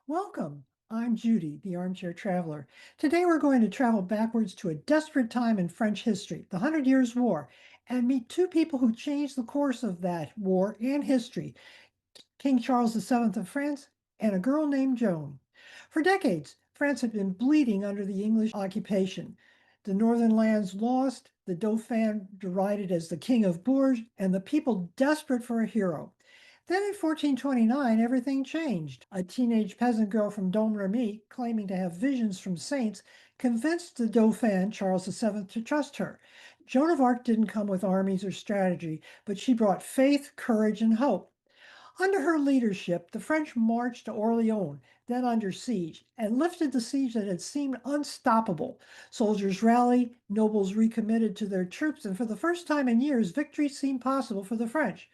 Welcome. I'm Judy, the armchair traveler. Today we're going to travel backwards to a desperate time in French history, the Hundred Years' War, and meet two people who changed the course of that war and history, King Charles VII of France and a girl named Joan. For decades, France had been bleeding under the English occupation. The northern lands lost, the dauphin derided as the king of Bourges, and the people desperate for a hero. Then in 1429, everything changed. A teenage peasant girl from Domremy, claiming to have visions from saints, convinced the Dauphin, Charles VII, to trust her. Joan of Arc didn't come with armies or strategy, but she brought faith, courage, and hope. Under her leadership, the French marched to Orleans, then under siege, and lifted the siege that had seemed unstoppable. Soldiers rallied, nobles recommitted to their troops, and for the first time in years, victory seemed possible for the French.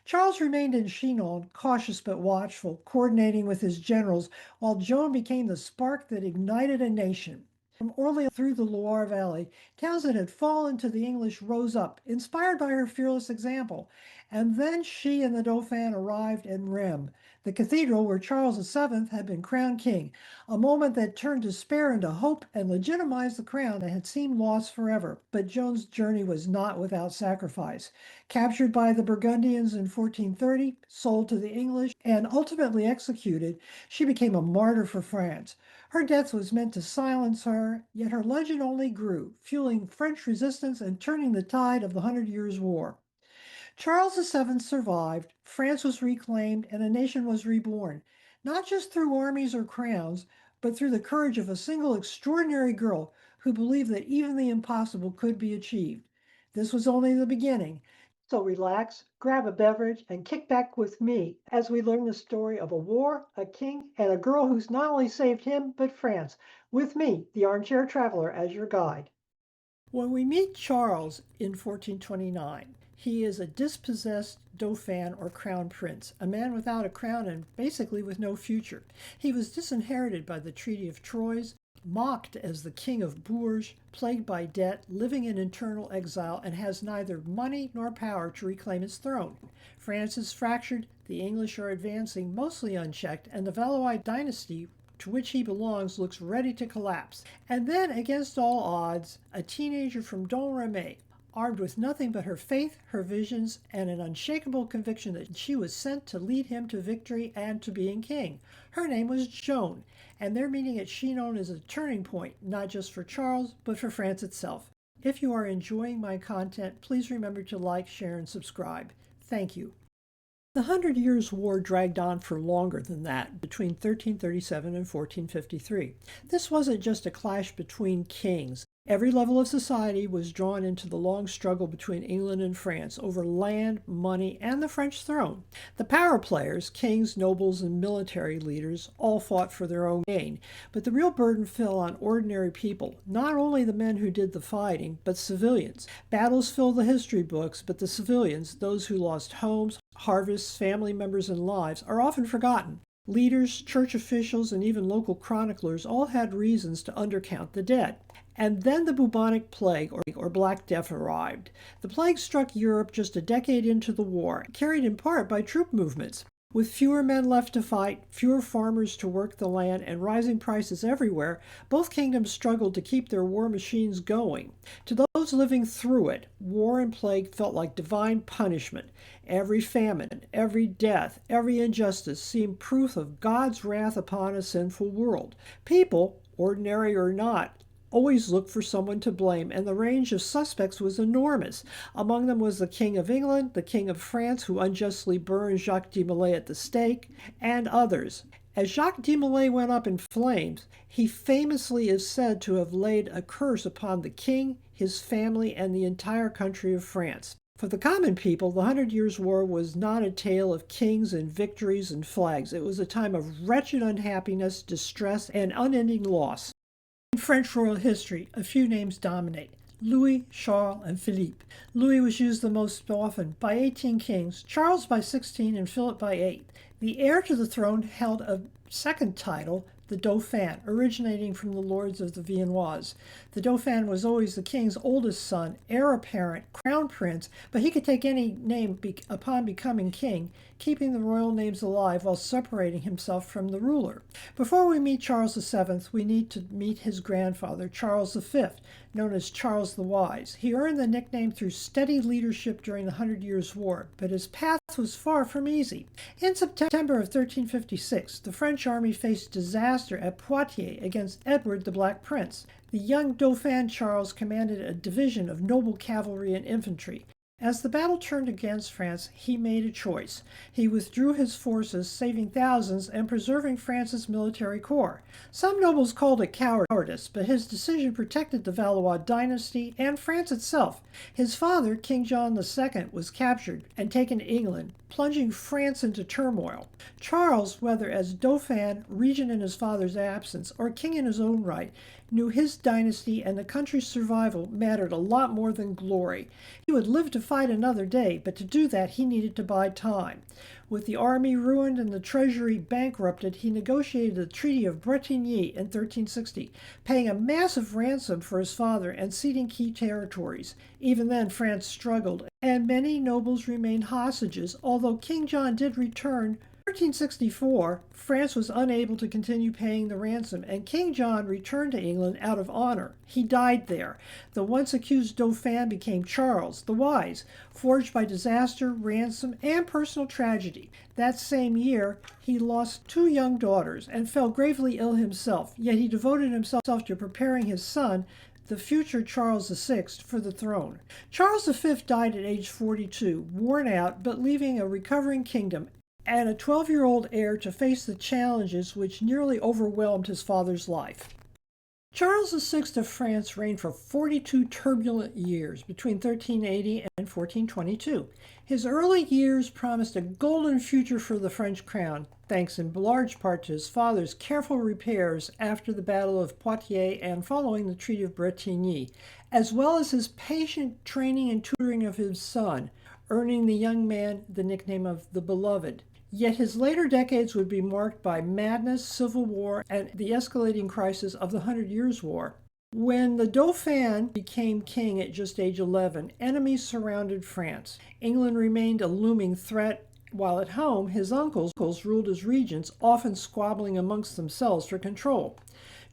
Charles remained in Chinon, cautious but watchful, coordinating with his generals, while Joan became the spark that ignited a nation. From Orleans through the Loire Valley, towns that had fallen to the English rose up, inspired by her fearless example. And then she and the Dauphin arrived in Rheims, the cathedral where Charles VII had been crowned king, a moment that turned despair into hope and legitimized the crown that had seemed lost forever. But Joan's journey was not without sacrifice. Captured by the Burgundians in 1430, sold to the English, and ultimately executed, she became a martyr for France. Her death was meant to silence her, yet her legend only grew, fueling French resistance and turning the tide of the Hundred Years' War. Charles VII survived, France was reclaimed, and a nation was reborn, not just through armies or crowns, but through the courage of a single extraordinary girl who believed that even the impossible could be achieved. This was only the beginning. So relax, grab a beverage, and kick back with me as we learn the story of a war, a king, and a girl who's not only saved him, but France. With me, the armchair traveler, as your guide. When we meet Charles in 1429, he is a dispossessed dauphin or crown prince, a man without a crown and basically with no future. He was disinherited by the Treaty of Troyes, mocked as the king of Bourges, plagued by debt, living in internal exile, and has neither money nor power to reclaim his throne. France is fractured, the English are advancing mostly unchecked, and the Valois dynasty to which he belongs looks ready to collapse. And then, against all odds, a teenager from Domremy, armed with nothing but her faith, her visions, and an unshakable conviction that she was sent to lead him to victory and to being king. Her name was Joan, and their meeting at Chinon is a turning point, not just for Charles, but for France itself. If you are enjoying my content, please remember to like, share, and subscribe. Thank you. The Hundred Years' War dragged on for longer than that, between 1337 and 1453. This wasn't just a clash between kings. Every level of society was drawn into the long struggle between England and France over land, money, and the French throne. The power players, kings, nobles, and military leaders, all fought for their own gain, but the real burden fell on ordinary people, not only the men who did the fighting, but civilians. Battles fill the history books, but the civilians, those who lost homes, harvests, family members, and lives, are often forgotten. Leaders, church officials, and even local chroniclers all had reasons to undercount the dead. And then the bubonic plague, or Black Death, arrived. The plague struck Europe just a decade into the war, carried in part by troop movements. With fewer men left to fight, fewer farmers to work the land, and rising prices everywhere, both kingdoms struggled to keep their war machines going. To those living through it, war and plague felt like divine punishment. Every famine, every death, every injustice seemed proof of God's wrath upon a sinful world. People, ordinary or not, always looked for someone to blame, and the range of suspects was enormous. Among them was the King of England, the King of France, who unjustly burned Jacques de Molay at the stake, and others. As Jacques de Molay went up in flames, he famously is said to have laid a curse upon the king, his family, and the entire country of France. For the common people, the Hundred Years' War was not a tale of kings and victories and flags. It was a time of wretched unhappiness, distress, and unending loss. In French royal history, a few names dominate: Louis, Charles, and Philippe. Louis was used the most often, by 18 kings, Charles by 16, and Philip by 8. The heir to the throne held a second title, the dauphin, originating from the lords of the Viennois. The dauphin was always the king's oldest son, heir apparent, crown prince, but he could take any name upon becoming king. keeping the royal names alive while separating himself from the ruler. Before we meet Charles VII, we need to meet his grandfather, Charles V, known as Charles the Wise. He earned the nickname through steady leadership during the Hundred Years' War, but his path was far from easy. In September of 1356, the French army faced disaster at Poitiers against Edward the Black Prince. The young dauphin Charles commanded a division of noble cavalry and infantry. As the battle turned against France, he made a choice. He withdrew his forces, saving thousands and preserving France's military corps. Some nobles called it cowardice, but his decision protected the Valois dynasty and France itself. His father, King John II, was captured and taken to England, plunging France into turmoil. Charles, whether as dauphin, regent in his father's absence, or king in his own right, knew his dynasty and the country's survival mattered a lot more than glory. He would live to fight another day, but to do that he needed to buy time. With the army ruined and the treasury bankrupted, he negotiated the Treaty of Bretigny in 1360, paying a massive ransom for his father and ceding key territories. Even then, France struggled, and many nobles remained hostages, although King John did return. In 1364, France was unable to continue paying the ransom, and King John returned to England out of honor. He died there. The once accused dauphin became Charles the Wise, forged by disaster, ransom, and personal tragedy. That same year, he lost two young daughters and fell gravely ill himself, yet he devoted himself to preparing his son, the future Charles VI, for the throne. Charles V died at age 42, worn out, but leaving a recovering kingdom and a 12-year-old heir to face the challenges which nearly overwhelmed his father's life. Charles VI of France reigned for 42 turbulent years between 1380 and 1422. His early years promised a golden future for the French crown, thanks in large part to his father's careful repairs after the Battle of Poitiers and following the Treaty of Bretigny, as well as his patient training and tutoring of his son, earning the young man the nickname of the Beloved. Yet his later decades would be marked by madness, civil war, and the escalating crisis of the Hundred Years' War. When the Dauphin became king at just age 11, enemies surrounded France. England remained a looming threat, while at home his uncles ruled as regents, often squabbling amongst themselves for control.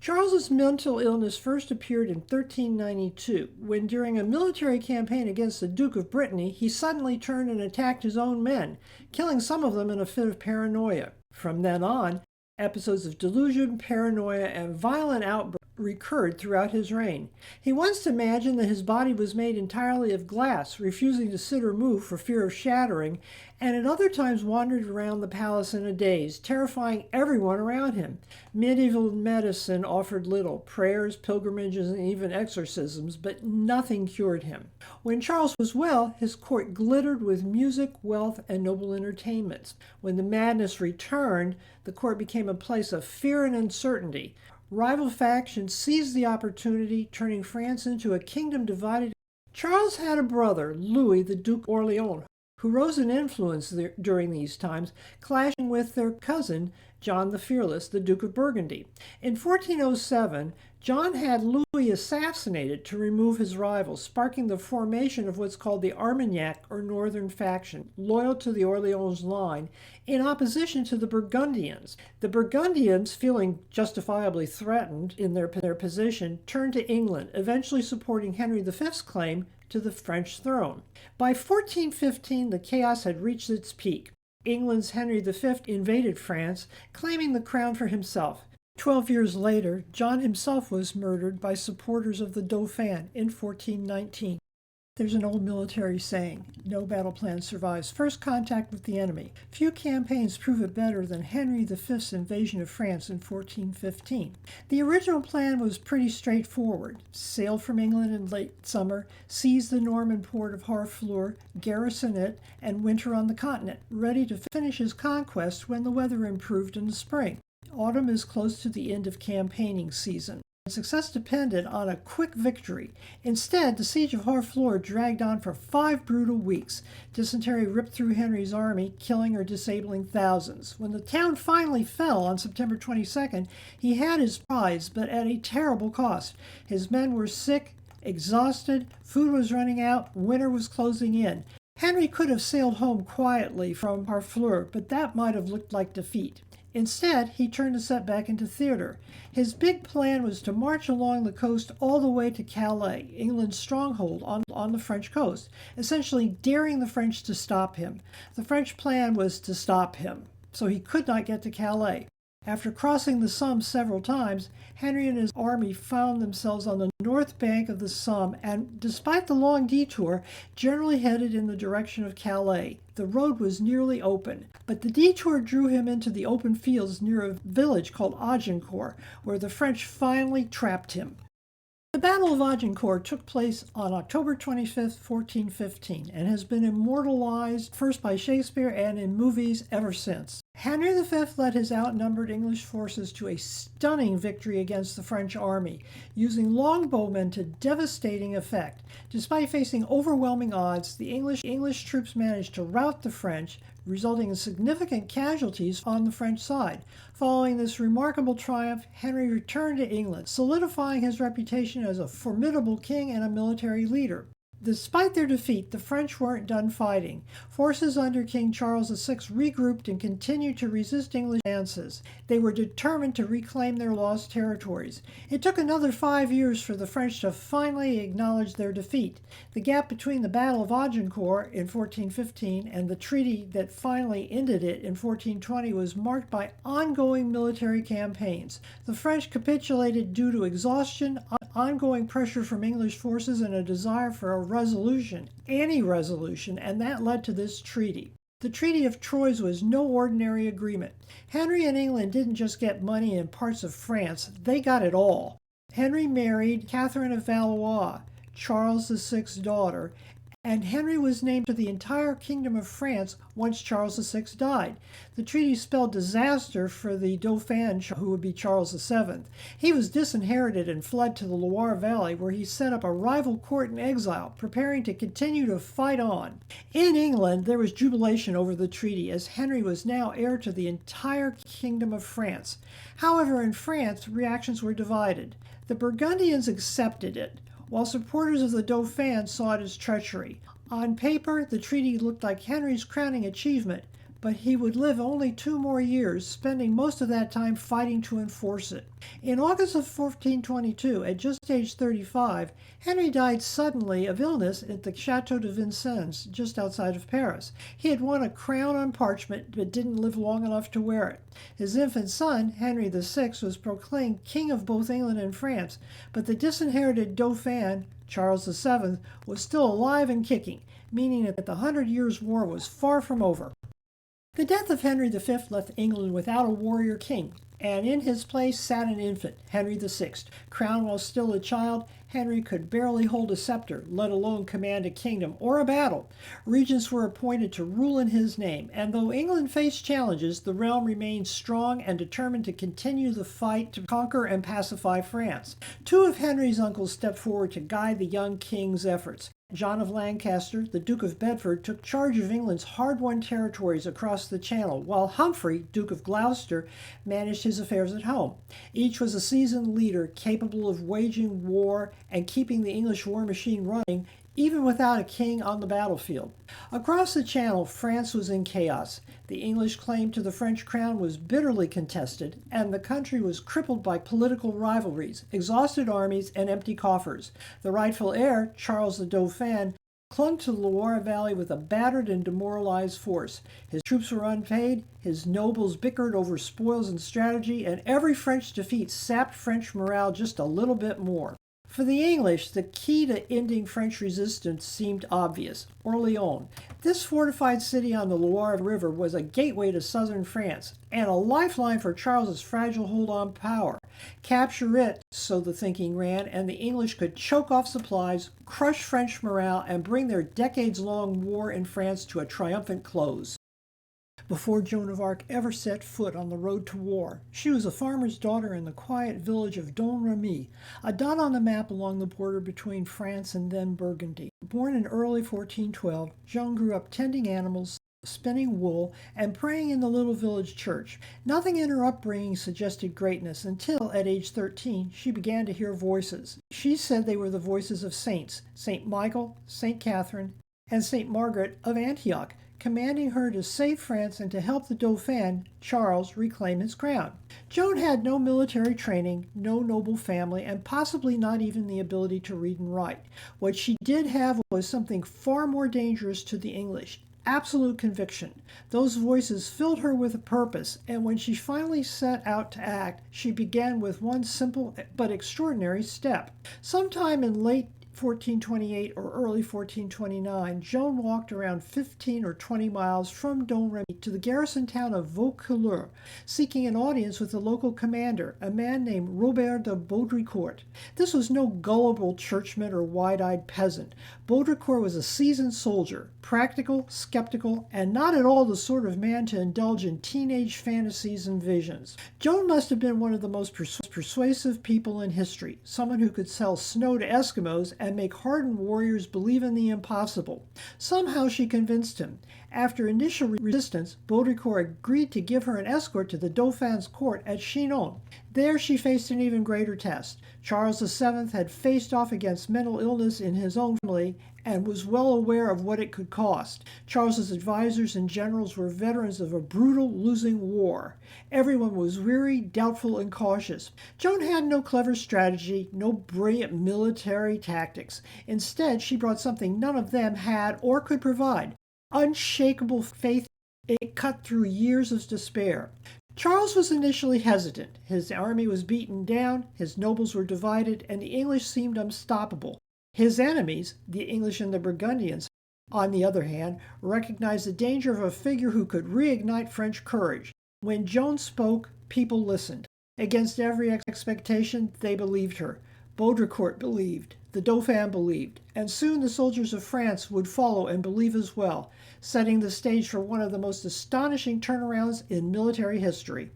Charles's mental illness first appeared in 1392, when during a military campaign against the Duke of Brittany, he suddenly turned and attacked his own men, killing some of them in a fit of paranoia. From then on, episodes of delusion, paranoia, and violent outbursts recurred throughout his reign. He once imagined that his body was made entirely of glass, refusing to sit or move for fear of shattering, and at other times wandered around the palace in a daze, terrifying everyone around him. Medieval medicine offered little, prayers, pilgrimages, and even exorcisms, but nothing cured him. When Charles was well, his court glittered with music, wealth, and noble entertainments. When the madness returned, the court became a place of fear and uncertainty. Rival factions seized the opportunity, turning France into a kingdom divided. Charles had a brother, Louis, the Duke of Orleans, who rose in influence during these times, clashing with their cousin, John the Fearless, the Duke of Burgundy. In 1407, John had Louis assassinated to remove his rival, sparking the formation of what's called the Armagnac, or Northern faction, loyal to the Orleans line, in opposition to the Burgundians. The Burgundians, feeling justifiably threatened in their position, turned to England, eventually supporting Henry V's claim to the French throne. By 1415, the chaos had reached its peak. England's Henry V invaded France, claiming the crown for himself. 12 years later, John himself was murdered by supporters of the Dauphin in 1419. There's an old military saying, no battle plan survives first contact with the enemy. Few campaigns prove it better than Henry V's invasion of France in 1415. The original plan was pretty straightforward. Sail from England in late summer, seize the Norman port of Harfleur, garrison it, and winter on the continent, ready to finish his conquest when the weather improved in the spring. Autumn is close to the end of campaigning season. Success depended on a quick victory. Instead, the siege of Harfleur dragged on for 5 brutal weeks. Dysentery ripped through Henry's army, killing or disabling thousands. When the town finally fell on September 22nd, he had his prize, but at a terrible cost. His men were sick, exhausted, food was running out, winter was closing in. Henry could have sailed home quietly from Harfleur, but that might have looked like defeat. Instead, he turned the setback into theater. His big plan was to march along the coast all the way to Calais, England's stronghold on the French coast, essentially daring the French to stop him. The French plan was to stop him, so he could not get to Calais. After crossing the Somme several times, Henry and his army found themselves on the north bank of the Somme and, despite the long detour, generally headed in the direction of Calais. The road was nearly open, but the detour drew him into the open fields near a village called Agincourt, where the French finally trapped him. The Battle of Agincourt took place on October 25, 1415, and has been immortalized first by Shakespeare and in movies ever since. Henry V led his outnumbered English forces to a stunning victory against the French army, using longbowmen to devastating effect. Despite facing overwhelming odds, the English troops managed to rout the French, resulting in significant casualties on the French side. Following this remarkable triumph, Henry returned to England, solidifying his reputation as a formidable king and a military leader. Despite their defeat, the French weren't done fighting. Forces under King Charles VI regrouped and continued to resist English advances. They were determined to reclaim their lost territories. It took another 5 years for the French to finally acknowledge their defeat. The gap between the Battle of Agincourt in 1415 and the treaty that finally ended it in 1420 was marked by ongoing military campaigns. The French capitulated due to exhaustion, ongoing pressure from English forces, and a desire for a resolution, any resolution, and that led to this treaty. The Treaty of Troyes was no ordinary agreement. Henry and England didn't just get money in parts of France, they got it all. Henry married Catherine of Valois, Charles VI's daughter, and Henry was named to the entire Kingdom of France once Charles VI died. The treaty spelled disaster for the dauphin, who would be Charles VII. He was disinherited and fled to the Loire Valley, where he set up a rival court in exile, preparing to continue to fight on. In England, there was jubilation over the treaty, as Henry was now heir to the entire Kingdom of France. However, in France, reactions were divided. The Burgundians accepted it, while supporters of the Dauphin saw it as treachery. On paper, the treaty looked like Henry's crowning achievement, but he would live only 2 more years, spending most of that time fighting to enforce it. In August of 1422, at just age 35, Henry died suddenly of illness at the Château de Vincennes, just outside of Paris. He had won a crown on parchment, but didn't live long enough to wear it. His infant son, Henry VI, was proclaimed king of both England and France, but the disinherited Dauphin, Charles VII, was still alive and kicking, meaning that the 100 Years' War was far from over. The death of Henry V left England without a warrior king, and in his place sat an infant, Henry VI. Crowned while still a child, Henry could barely hold a scepter, let alone command a kingdom or a battle. Regents were appointed to rule in his name, and though England faced challenges, the realm remained strong and determined to continue the fight to conquer and pacify France. 2 of Henry's uncles stepped forward to guide the young king's efforts. John of Lancaster, the Duke of Bedford, took charge of England's hard-won territories across the Channel, while Humphrey, Duke of Gloucester, managed his affairs at home. Each was a seasoned leader capable of waging war and keeping the English war machine running, even without a king on the battlefield. Across the Channel, France was in chaos. The English claim to the French crown was bitterly contested, and the country was crippled by political rivalries, exhausted armies, and empty coffers. The rightful heir, Charles the Dauphin, clung to the Loire Valley with a battered and demoralized force. His troops were unpaid, his nobles bickered over spoils and strategy, and every French defeat sapped French morale just a little bit more. For the English, the key to ending French resistance seemed obvious: Orléans. This fortified city on the Loire River was a gateway to southern France, and a lifeline for Charles's fragile hold on power. Capture it, so the thinking ran, and the English could choke off supplies, crush French morale, and bring their decades-long war in France to a triumphant close. Before Joan of Arc ever set foot on the road to war, she was a farmer's daughter in the quiet village of Domremy, a dot on the map along the border between France and then Burgundy. Born in early 1412, Joan grew up tending animals, spinning wool, and praying in the little village church. Nothing in her upbringing suggested greatness until, at age 13, she began to hear voices. She said they were the voices of saints: St. Michael, St. Catherine, and St. Margaret of Antioch, commanding her to save France and to help the dauphin, Charles, reclaim his crown. Joan had no military training, no noble family, and possibly not even the ability to read and write. What she did have was something far more dangerous to the English: absolute conviction. Those voices filled her with a purpose, and when she finally set out to act, she began with one simple but extraordinary step. Sometime in late 1428 or early 1429, Joan walked around 15 or 20 miles from Domremy to the garrison town of Vaucouleurs, seeking an audience with the local commander, a man named Robert de Baudricourt. This was no gullible churchman or wide-eyed peasant. Baudricourt was a seasoned soldier, practical, skeptical, and not at all the sort of man to indulge in teenage fantasies and visions. Joan must have been one of the most persuasive people in history, someone who could sell snow to Eskimos and make hardened warriors believe in the impossible. Somehow she convinced him. After initial resistance, Baudricourt agreed to give her an escort to the Dauphin's court at Chinon. There she faced an even greater test. Charles VII had faced off against mental illness in his own family and was well aware of what it could cost. Charles's advisors and generals were veterans of a brutal, losing war. Everyone was weary, doubtful, and cautious. Joan had no clever strategy, no brilliant military tactics. Instead, she brought something none of them had or could provide: unshakable faith. It cut through years of despair. Charles was initially hesitant. His army was beaten down, his nobles were divided, and the English seemed unstoppable. His enemies, the English and the Burgundians, on the other hand, recognized the danger of a figure who could reignite French courage. When Joan spoke, people listened. Against every expectation, they believed her. Baudricourt believed, the Dauphin believed, and soon the soldiers of France would follow and believe as well, setting the stage for one of the most astonishing turnarounds in military history.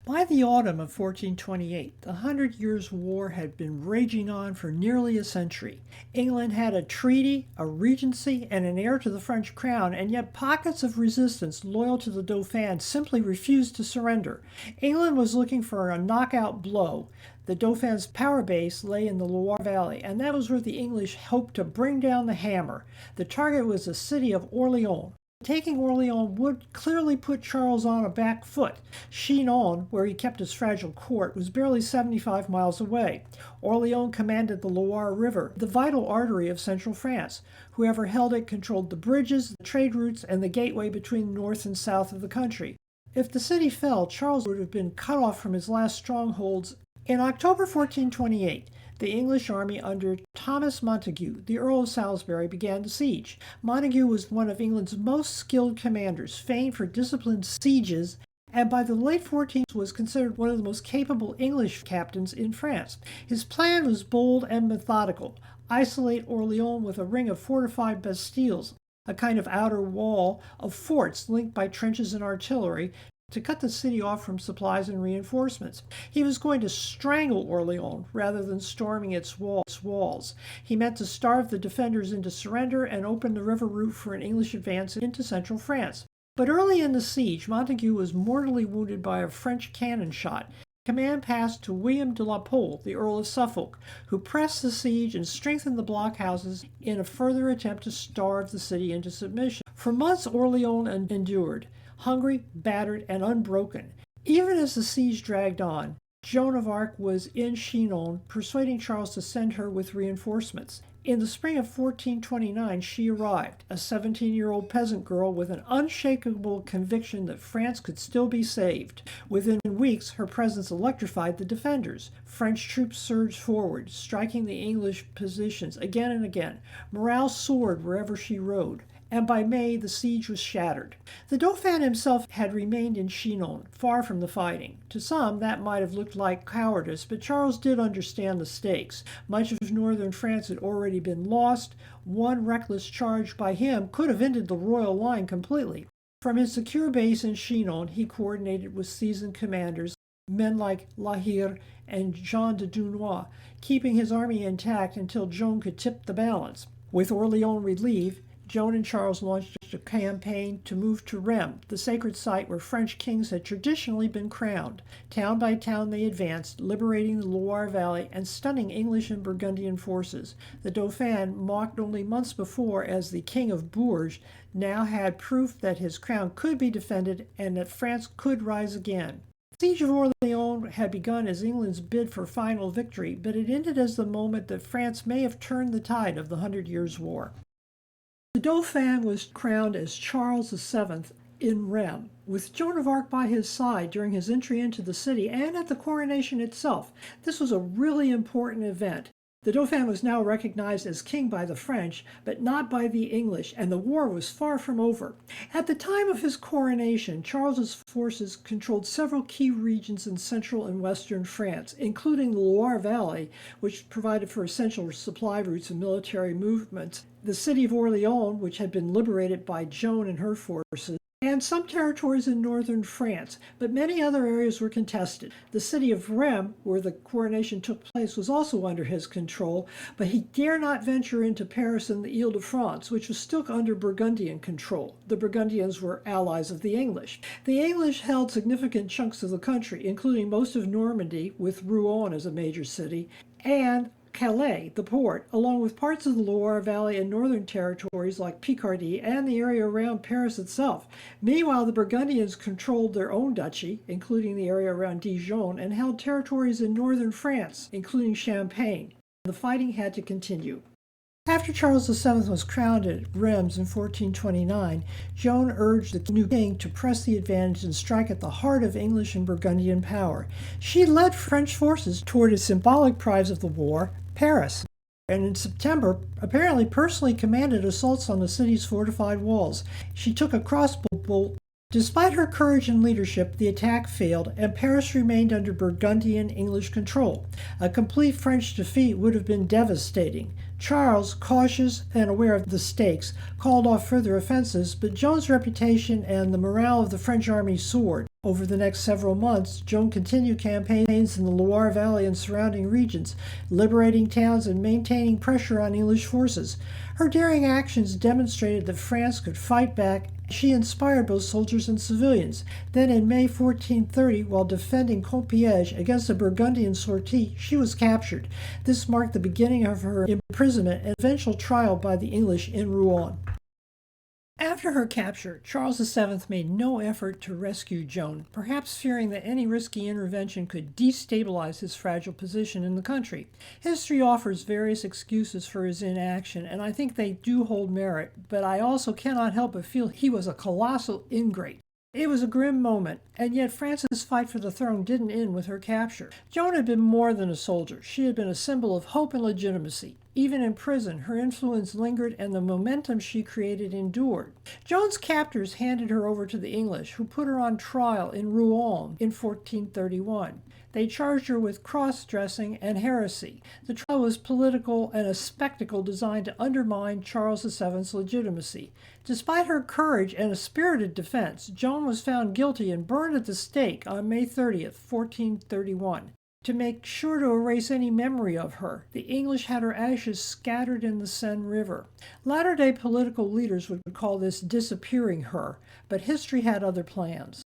By the autumn of 1428, the 100 Years' War had been raging on for nearly a century. England had a treaty, a regency, and an heir to the French crown, and yet pockets of resistance loyal to the Dauphin simply refused to surrender. England was looking for a knockout blow. The Dauphin's power base lay in the Loire Valley, and that was where the English hoped to bring down the hammer. The target was the city of Orleans. Taking Orleans would clearly put Charles on a back foot. Chinon, where he kept his fragile court, was barely 75 miles away. Orleans commanded the Loire River, the vital artery of central France. Whoever held it controlled the bridges, the trade routes, and the gateway between north and south of the country. If the city fell, Charles would have been cut off from his last strongholds. In October 1428, the English army under Thomas Montague, the Earl of Salisbury, began the siege. Montague was one of England's most skilled commanders, famed for disciplined sieges, and by the late 14th was considered one of the most capable English captains in France. His plan was bold and methodical: isolate Orleans with a ring of fortified bastilles, a kind of outer wall of forts linked by trenches and artillery, to cut the city off from supplies and reinforcements. He was going to strangle Orleans rather than storming its walls. He meant to starve the defenders into surrender and open the river route for an English advance into central France. But early in the siege, Montague was mortally wounded by a French cannon shot. Command passed to William de la Pole, the Earl of Suffolk, who pressed the siege and strengthened the blockhouses in a further attempt to starve the city into submission. For months, Orleans endured, hungry, battered, and unbroken. Even as the siege dragged on, Joan of Arc was in Chinon, persuading Charles to send her with reinforcements. In the spring of 1429, she arrived, a 17-year-old peasant girl with an unshakable conviction that France could still be saved. Within weeks, her presence electrified the defenders. French troops surged forward, striking the English positions again and again. Morale soared wherever she rode, and by May the siege was shattered. The Dauphin himself had remained in Chinon, far from the fighting. To some, that might have looked like cowardice, but Charles did understand the stakes. Much of northern France had already been lost. One reckless charge by him could have ended the royal line completely. From his secure base in Chinon, he coordinated with seasoned commanders, men like La Hire and Jean de Dunois, keeping his army intact until Joan could tip the balance. With Orleans relieved, Joan and Charles launched launched a campaign to move to Rheims, the sacred site where French kings had traditionally been crowned. Town by town they advanced, liberating the Loire Valley and stunning English and Burgundian forces. The dauphin, mocked only months before as the King of Bourges, now had proof that his crown could be defended and that France could rise again. The siege of Orleans had begun as England's bid for final victory, but it ended as the moment that France may have turned the tide of the 100 Years' War. The dauphin was crowned as Charles VII in Rheims, with Joan of Arc by his side during his entry into the city and at the coronation itself. This was a really important event. The dauphin was now recognized as king by the French, but not by the English, and the war was far from over. At the time of his coronation, Charles's forces controlled several key regions in central and western France, including the Loire Valley, which provided for essential supply routes and military movements, the city of Orleans, which had been liberated by Joan and her forces, and some territories in northern France, but many other areas were contested. The city of Rheims, where the coronation took place, was also under his control, but he dare not venture into Paris and the Ile-de-France, which was still under Burgundian control. The Burgundians were allies of the English. The English held significant chunks of the country, including most of Normandy, with Rouen as a major city, and Calais, the port, along with parts of the Loire Valley and northern territories like Picardy and the area around Paris itself. Meanwhile, the Burgundians controlled their own duchy, including the area around Dijon, and held territories in northern France, including Champagne. The fighting had to continue. After Charles VII was crowned at Rheims in 1429, Joan urged the new king to press the advantage and strike at the heart of English and Burgundian power. She led French forces toward a symbolic prize of the war, Paris, and in September apparently personally commanded assaults on the city's fortified walls. She took a crossbow bolt. Despite her courage and leadership, the attack failed, and Paris remained under Burgundian English control. A complete French defeat would have been devastating. Charles, cautious and aware of the stakes, called off further offensives, but Joan's reputation and the morale of the French army soared. Over the next several months, Joan continued campaigns in the Loire Valley and surrounding regions, liberating towns and maintaining pressure on English forces. Her daring actions demonstrated that France could fight back. She inspired both soldiers and civilians. Then in May 1430, while defending Compiègne against a Burgundian sortie, she was captured. This marked the beginning of her imprisonment and eventual trial by the English in Rouen. After her capture, Charles VII made no effort to rescue Joan, perhaps fearing that any risky intervention could destabilize his fragile position in the country. History offers various excuses for his inaction, and I think they do hold merit, but I also cannot help but feel he was a colossal ingrate. It was a grim moment, and yet France's fight for the throne didn't end with her capture. Joan had been more than a soldier. She had been a symbol of hope and legitimacy. Even in prison, her influence lingered and the momentum she created endured. Joan's captors handed her over to the English, who put her on trial in Rouen in 1431. They charged her with cross-dressing and heresy. The trial was political and a spectacle designed to undermine Charles VII's legitimacy. Despite her courage and a spirited defense, Joan was found guilty and burned at the stake on May 30th, 1431. To make sure to erase any memory of her, the English had her ashes scattered in the Seine River. Latter-day political leaders would call this disappearing her, but history had other plans.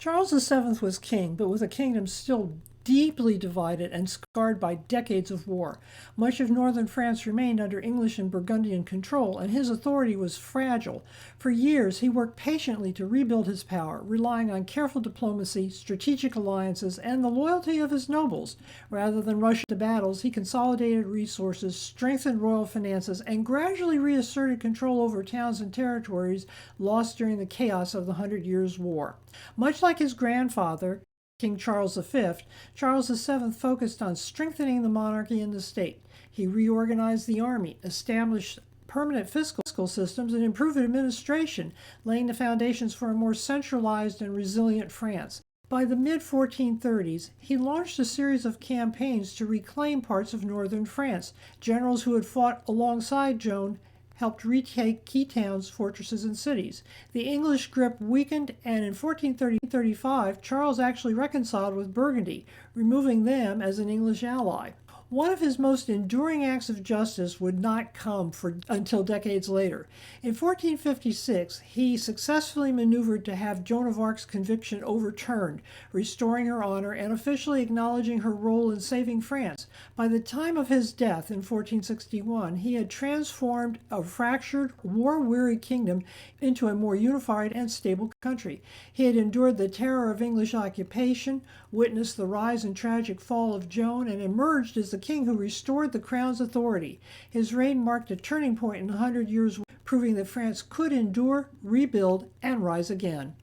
Charles VII was king, but with a kingdom still deeply divided and scarred by decades of war. Much of northern France remained under English and Burgundian control, and his authority was fragile. For years, he worked patiently to rebuild his power, relying on careful diplomacy, strategic alliances, and the loyalty of his nobles. Rather than rush to battles, he consolidated resources, strengthened royal finances, and gradually reasserted control over towns and territories lost during the chaos of the 100 Years' War. Much like his grandfather, King Charles V, Charles VII focused on strengthening the monarchy and the state. He reorganized the army, established permanent fiscal systems, and improved administration, laying the foundations for a more centralized and resilient France. By the mid-1430s, he launched a series of campaigns to reclaim parts of northern France. Generals who had fought alongside Joan helped retake key towns, fortresses, and cities. The English grip weakened, and in 1435, Charles actually reconciled with Burgundy, removing them as an English ally. One of his most enduring acts of justice would not come until decades later. In 1456, he successfully maneuvered to have Joan of Arc's conviction overturned, restoring her honor and officially acknowledging her role in saving France. By the time of his death in 1461, he had transformed a fractured, war-weary kingdom into a more unified and stable country. He had endured the terror of English occupation, witnessed the rise and tragic fall of Joan, and emerged as the king who restored the crown's authority. His reign marked a turning point in the Hundred Years' War, proving that France could endure, rebuild, and rise again.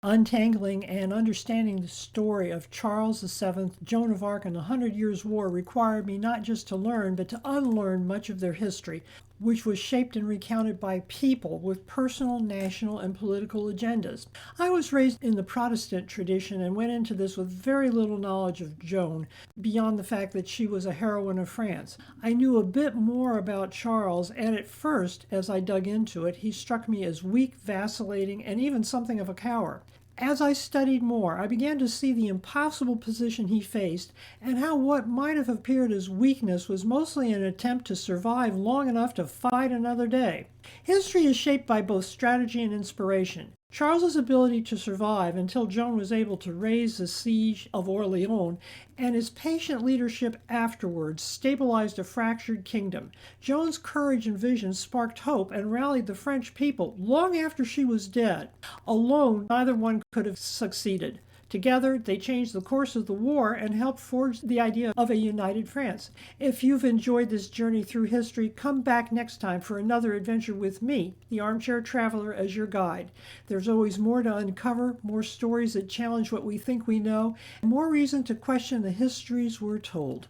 Untangling and understanding the story of Charles VII, Joan of Arc, and the Hundred Years' War required me not just to learn, but to unlearn much of their history, which was shaped and recounted by people with personal, national, and political agendas. I was raised in the Protestant tradition and went into this with very little knowledge of Joan, beyond the fact that she was a heroine of France. I knew a bit more about Charles, and at first, as I dug into it, he struck me as weak, vacillating, and even something of a coward. As I studied more, I began to see the impossible position he faced and how what might have appeared as weakness was mostly an attempt to survive long enough to fight another day. History is shaped by both strategy and inspiration. Charles's ability to survive until Joan was able to raise the siege of Orleans and his patient leadership afterwards stabilized a fractured kingdom. Joan's courage and vision sparked hope and rallied the French people long after she was dead. Alone, neither one could have succeeded. Together, they changed the course of the war and helped forge the idea of a united France. If you've enjoyed this journey through history, come back next time for another adventure with me, the Armchair Traveler, as your guide. There's always more to uncover, more stories that challenge what we think we know, and more reason to question the histories we're told.